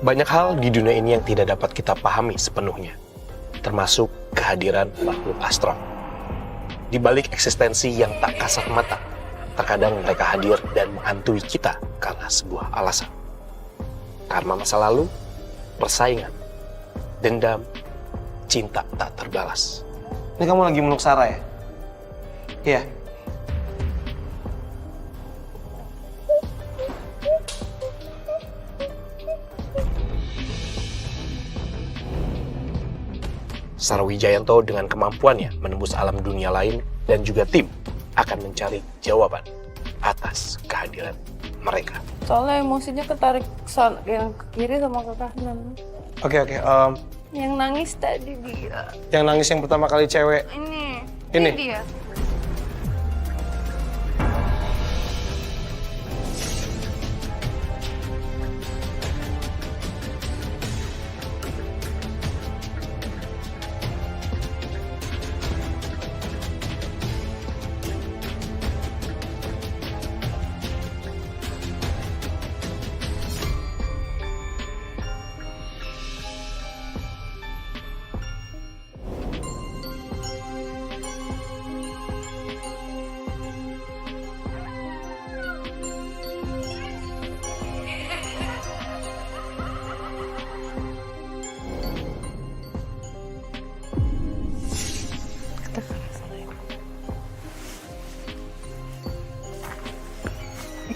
Banyak hal di dunia ini yang tidak dapat kita pahami sepenuhnya, termasuk kehadiran makhluk astral. Di balik eksistensi yang tak kasat mata, terkadang mereka hadir dan menghantui kita karena sebuah alasan. Karena masa lalu, persaingan, dendam, cinta tak terbalas. Ini kamu lagi meluk Sarah ya? Iya. Sarah Wijayanto dengan kemampuannya menembus alam dunia lain dan juga tim akan mencari jawaban atas kehadiran mereka. Soalnya emosinya ketarik yang ke kiri sama ke kanan. Oke. Yang nangis tadi dia. Yang nangis yang pertama kali cewek. Ini dia.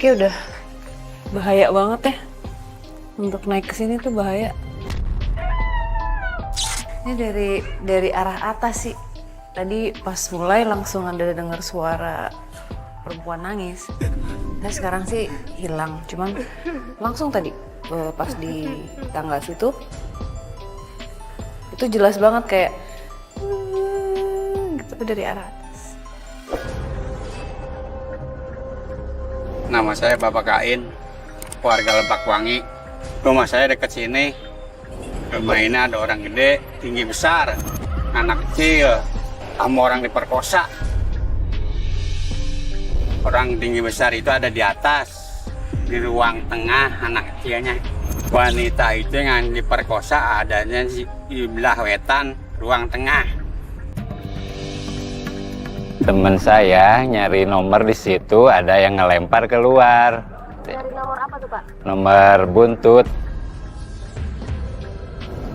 Kayak udah bahaya banget ya. Untuk naik ke sini tuh bahaya. Ini dari arah atas sih. Tadi pas mulai langsung ada dengar suara perempuan nangis. Nah sekarang sih hilang. Cuman langsung tadi pas di tangga situ itu jelas banget kayak gitu dari arah atas. Nama saya Bapak Kain, warga Lebak Wangi. Rumah saya dekat sini. Rumah ini ada orang gede, tinggi besar, anak kecil, sama orang diperkosa. Orang tinggi besar itu ada di atas, di ruang tengah anak kecilnya. Wanita itu yang diperkosa adanya di belah wetan, ruang tengah. Temen saya nyari nomor di situ, ada yang ngelempar keluar. Dari nomor apa tuh Pak? Nomor buntut.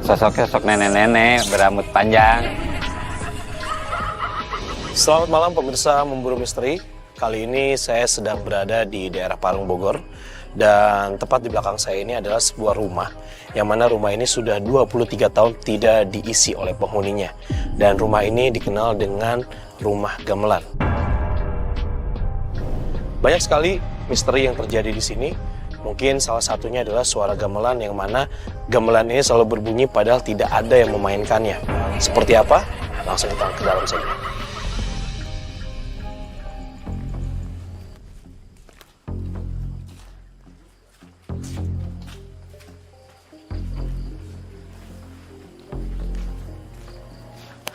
Sosok nenek-nenek berambut panjang. Selamat malam pemirsa Memburu Misteri. Kali ini saya sedang berada di daerah Parung, Bogor. Dan tepat di belakang saya ini adalah sebuah rumah, yang mana rumah ini sudah 23 tahun tidak diisi oleh penghuninya. Dan rumah ini dikenal dengan rumah gamelan. Banyak sekali misteri yang terjadi di sini. Mungkin salah satunya adalah suara gamelan, yang mana gamelan ini selalu berbunyi padahal tidak ada yang memainkannya. Seperti apa? Langsung kita ke dalam saja.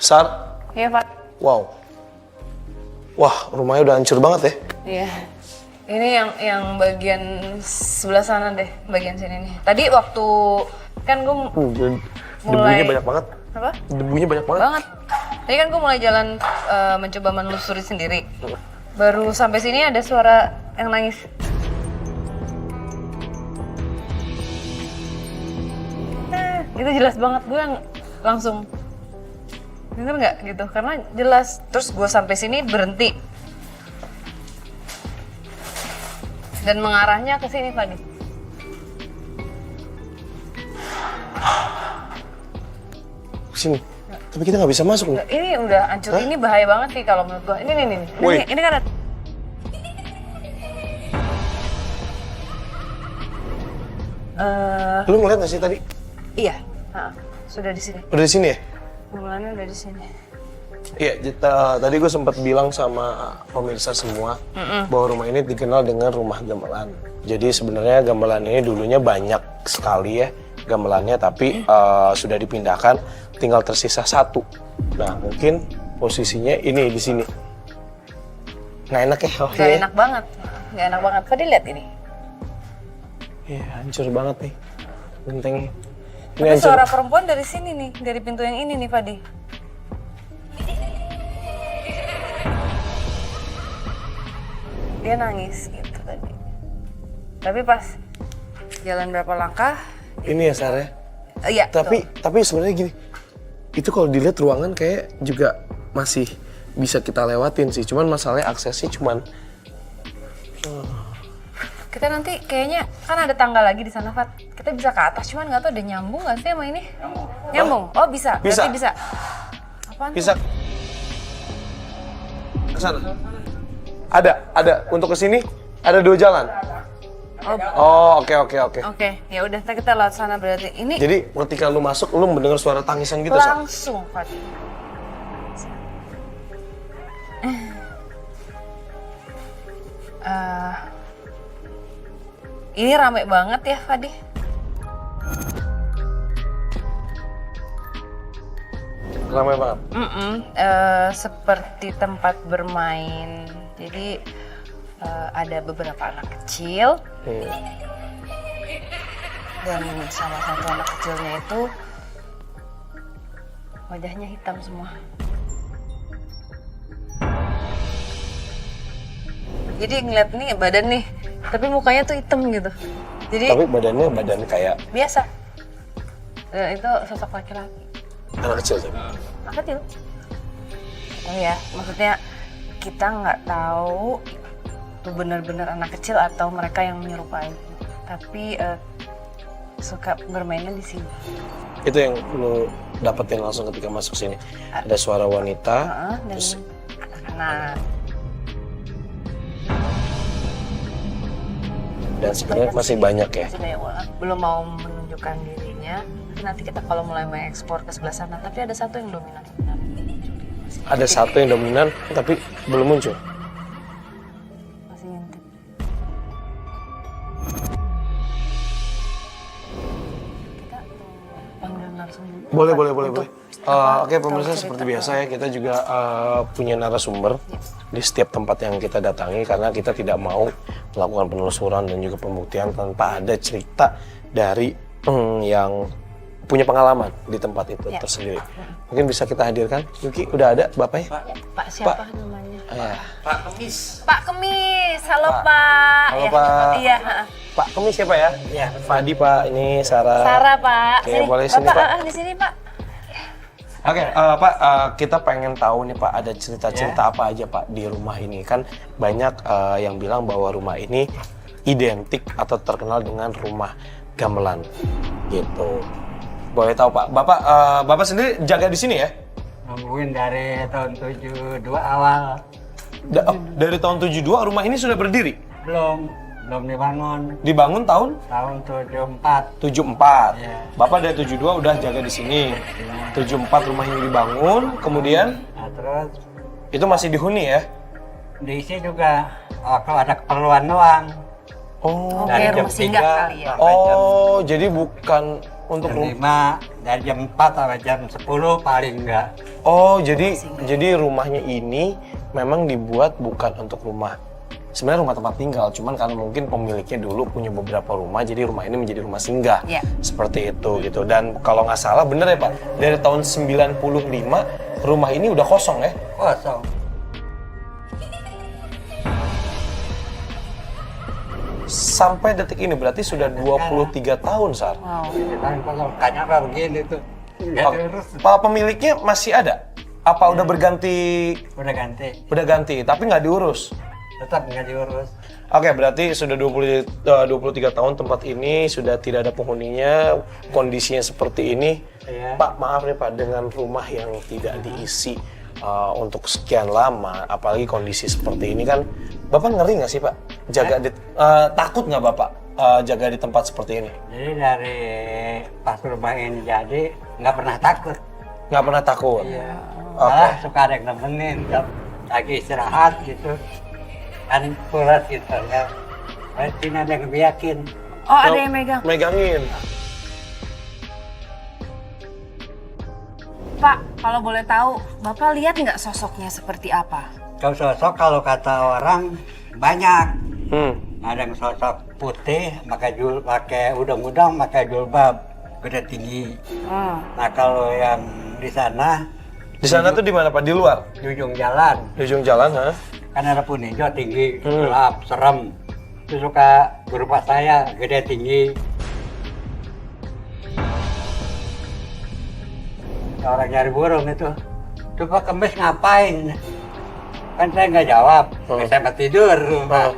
Sar? Iya Pak. Wow. Wah, rumahnya udah hancur banget ya. Iya. Ini yang bagian sebelah sana deh, bagian sini nih. Tadi waktu kan gue Debunya banyak banget. Apa? Debunya banyak banget. Banget. Tadi kan gue mulai jalan mencoba menelusuri sendiri. Baru sampai sini ada suara yang nangis. Itu jelas banget, gue langsung denger nggak gitu, karena jelas. Terus gue sampai sini berhenti dan mengarahnya ke sini tadi. Sini. Tapi kita nggak bisa masuk nih. Ini udah hancur. Ini bahaya banget sih kalau menurut gue. Ini kan ada. Lu ngeliat nggak sih tadi? Iya, sudah di sini. Udah di sini ya? Mulanya udah di sini. Iya, tadi gue sempat bilang sama pemirsa semua bahwa rumah ini dikenal dengan rumah gamelan. Jadi sebenarnya gamelan ini dulunya banyak sekali ya gamelannya, tapi sudah dipindahkan, tinggal tersisa satu. Nah, mungkin posisinya ini di sini. Nggak enak ya? Nggak enak banget, nggak enak banget. Tadi lihat ini. Iya, hancur banget nih. Genteng. Ini Tapi aja. suara perempuan dari sini nih, dari pintu yang ini nih, Fadi. Dia nangis gitu tadi. Tapi pas jalan berapa langkah, Ini ya Sar ya. iya. Tapi sebenarnya gini, itu kalau dilihat ruangan kayak juga masih bisa kita lewatin sih. Cuman masalahnya aksesnya cuman Kita nanti kayaknya kan ada tangga lagi di sana, Fat. Kita bisa ke atas, cuman nggak tahu ada nyambung nggak sih sama ini? Nyambung. Oh bisa. Bisa. Berarti bisa. Apaan? bisa ke sana. Ada. Untuk ke sini ada 2 jalan. Oh, oke. Oke, ya udah kita lewat sana berarti. Ini Jadi ketika lu masuk, lu mendengar suara tangisan gitu, Sar? langsung, Fat. Ini rame banget ya, Fadi. Ramai banget. Seperti tempat bermain. Jadi ada beberapa anak kecil dan salah satu anak kecilnya itu wajahnya hitam semua. Jadi ngeliat nih badan nih, tapi mukanya tuh hitam gitu. Jadi Tapi badannya badan kayak biasa. Itu sosok laki-laki. anak kecil tuh. Anak kecil. Oh ya, maksudnya kita nggak tahu itu benar-benar anak kecil atau mereka yang menyerupai. Tapi suka bermainnya di sini. Itu yang lu dapetin langsung ketika masuk sini. Ada suara wanita. Dan Terus anak-anak. dan sebenarnya masih banyak ya. Masih banyak banget. Belum mau menunjukkan dirinya. Nanti kita kalau mulai mengekspor ke sebelah sana. Tapi ada satu yang dominan sebenarnya. Ada satu yang dominan tapi belum muncul. Masih ngintip. Kita panggil narasumber. Boleh. Oke, pemirsa seperti biasa ya, kita juga punya narasumber di setiap tempat yang kita datangi karena kita tidak mau melakukan penelusuran dan juga pembuktian tanpa ada cerita dari yang punya pengalaman di tempat itu tersendiri. Mungkin bisa kita hadirkan. Yuki, udah ada Bapaknya? Pak siapa namanya? Pak Kemis. Pak Kemis. Halo Pak. Halo, Ya, Pak. Iya. Pak Kemis siapa ya? Iya. Fadi Pak, ini Sarah. Sarah Pak. Oke, boleh sini, Pak. Di sini Pak. Oke, Pak, kita pengen tahu nih Pak, ada cerita-cerita apa aja Pak di rumah ini? Kan banyak yang bilang bahwa rumah ini identik atau terkenal dengan rumah gamelan, gitu. Boleh tahu Pak, Bapak sendiri jaga di sini ya? Nungguin dari tahun 72 awal. Dari tahun 72 rumah ini sudah berdiri? Belum dibangun. Dibangun tahun? Tahun 74. 74. Iya. Bapak dari 72 udah jaga di sini. 74 rumah ini dibangun, kemudian Nah, terus itu masih dihuni ya? diisi juga kalau ada keperluan doang. Oh. Oke, rumah singgah kali ya. sampai jam Oh, jadi bukan untuk jam 5, dari jam 4 sampai jam 10 paling enggak. Oh, jadi rumahnya ini memang dibuat bukan untuk rumah. Sebenarnya rumah tempat tinggal, cuman karena mungkin pemiliknya dulu punya beberapa rumah, jadi rumah ini menjadi rumah singgah. Iya. Seperti itu gitu. Dan kalau nggak salah, bener ya Pak, dari tahun 95 rumah ini udah kosong ya? Kosong. Sampai detik ini berarti sudah 23 tahun, Sar. Wow. Kan kalau kanyaka begini tuh. Enggak Oh, diurus. Pak, pemiliknya masih ada? Apa udah berganti? Udah ganti. Udah ganti, tapi nggak diurus? Tetap nggak diurus. Oke, berarti sudah 23 tahun tempat ini sudah tidak ada penghuninya, kondisinya seperti ini. Iya. Pak, maaf nih Pak, dengan rumah yang tidak diisi untuk sekian lama, apalagi kondisi seperti ini kan, Bapak ngeri nggak sih Pak? Takut nggak Bapak jaga di tempat seperti ini? Jadi dari pas rumah ini jadi nggak pernah takut. Nggak pernah takut? Iya. Oke. Malah suka ada yang nemenin, lagi istirahat gitu. Kan pulas gitu ya. Berarti ada yang ngebiakin. Oh, ada yang megang. Megangin. Pak, kalau boleh tahu, Bapak lihat nggak sosoknya seperti apa? Kalau sosok kalau kata orang banyak. Ada yang sosok putih, pakai udang-udang, pakai jilbab, gede tinggi. Nah kalau yang di sana Di sana tuh di mana Pak? Di luar? di ujung jalan, Di ujung jalan, ha? kan ada pun hijau tinggi, gelap, serem. Itu suka berupa saya, gede tinggi. Orang nyari burung itu. Tuh Pak Kemis ngapain? Kan saya nggak jawab, saya sempat tidur.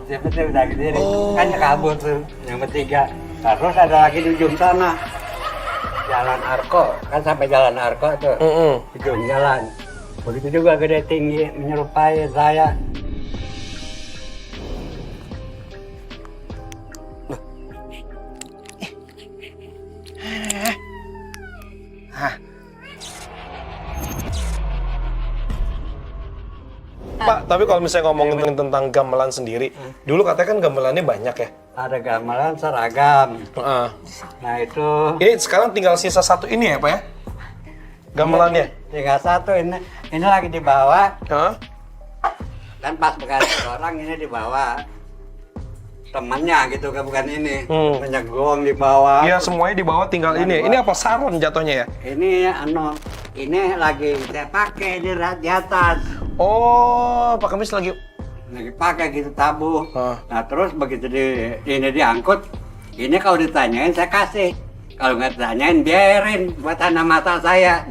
Saya udah gede, kan kabur tuh yang bertiga. Terus ada lagi di ujung sana, Jalan Arko, kan sampai Jalan Arko tuh, ujung jalan. Begitu juga gede tinggi, menyerupai saya. Pak, tapi kalau misalnya ngomongin tentang gamelan sendiri, dulu katanya kan gamelannya banyak ya? Ada gamelan seragam. Heeh. Nah itu Ini sekarang tinggal sisa satu ini ya Pak ya? Gamelannya? tinggal satu, ini lagi dibawa. Hah? Kan pas bekas orang ini dibawa temannya gitu kan, bukan ini. Banyak gong dibawa. Iya semuanya di bawah tinggal ini. Ini apa saron jatuhnya ya? Ini lagi saya pakai di atas. Oh, Pak Kemis lagi. Pakai gitu tabuh. Ah. Nah terus begitu ini diangkut, ini kalau ditanyain saya kasih. Kalau nggak ditanyain biarin buat tanah mata saya.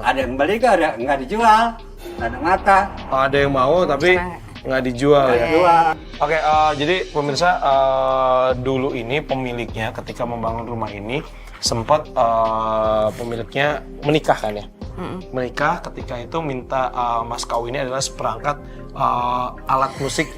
Ada yang beli nggak dijual, ada mata. Ada yang mau tapi nggak dijual ya. Jual. Oke, jadi pemirsa dulu ini pemiliknya ketika membangun rumah ini sempat pemiliknya menikah kan ya? Menikah ketika itu minta mas kawinnya adalah seperangkat alat musik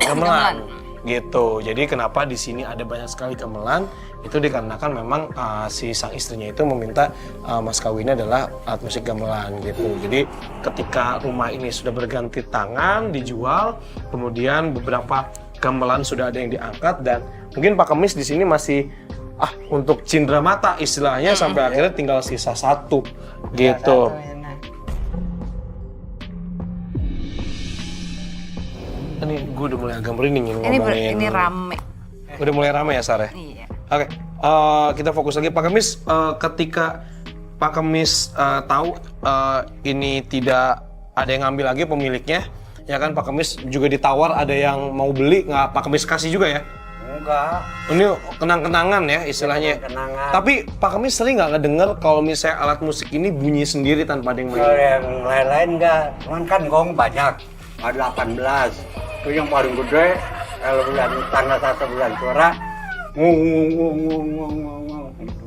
gamelan gitu. Jadi kenapa di sini ada banyak sekali gamelan? Itu dikarenakan memang si sang istrinya itu meminta mas kawinnya adalah alat musik gamelan gitu. Jadi ketika rumah ini sudah berganti tangan, dijual, kemudian beberapa gamelan sudah ada yang diangkat dan mungkin Pak Kemis di sini masih untuk cindera mata istilahnya sampai akhirnya tinggal sisa satu gitu. Ini gue udah mulai agak merinding ini ngomongin. Ini rame. Udah mulai rame ya Sarah? Iya. Oke, kita fokus lagi Pak Kemis. Ketika Pak Kemis tahu ini tidak ada yang ngambil lagi pemiliknya, ya kan Pak Kemis juga ditawar ada yang mau beli, nggak Pak Kemis kasih juga ya? Enggak. Ini kenang-kenangan ya istilahnya. Kenangan. Tapi Pak Kemis sering nggak ngedenger kalau misalnya alat musik ini bunyi sendiri tanpa ada yang Kalau main? yang lain-lain enggak, cuman kan gong banyak, ada 18. Itu yang paling gede, kalau bulan tanggal 1 bulan suara, ngung,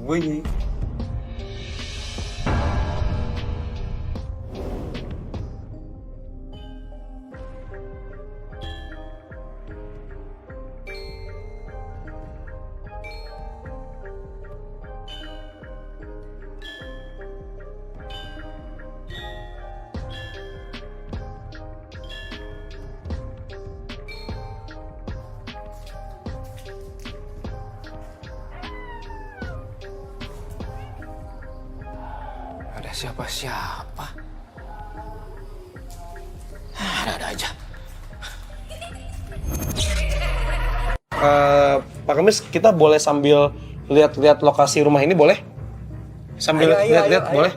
bunyi. Ada siapa-siapa? Ada aja. Pak Kemis, kita boleh sambil lihat-lihat lokasi rumah ini boleh? Sambil Ayo, lihat-lihat ayo. boleh?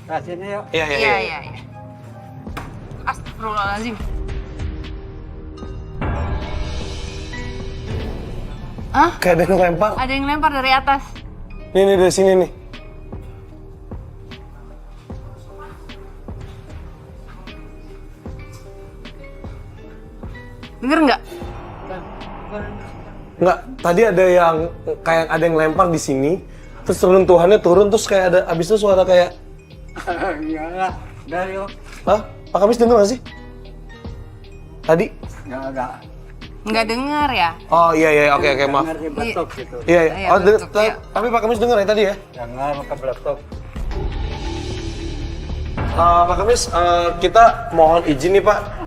Nah sini yuk. Iya. Astagfirullahaladzim. Kayak ada yang lempar. Ada yang lempar dari atas. Nih dari sini nih. Denger nggak? Enggak, tadi ada yang kayak ada yang lempar di sini, terus runtuhannya turun, terus kayak ada abis itu suara kayak, Iya, udah yuk. hah? Pak Kemis denger nggak sih? Tadi? Enggak. Nggak denger ya? Oh iya, oke, maaf. Dengar betok gitu. Iya. Iya, Oh, betul, iya. tapi Pak Kemis denger ya tadi ya? Dengar ke betok. Pak Kemis, kita mohon izin nih Pak,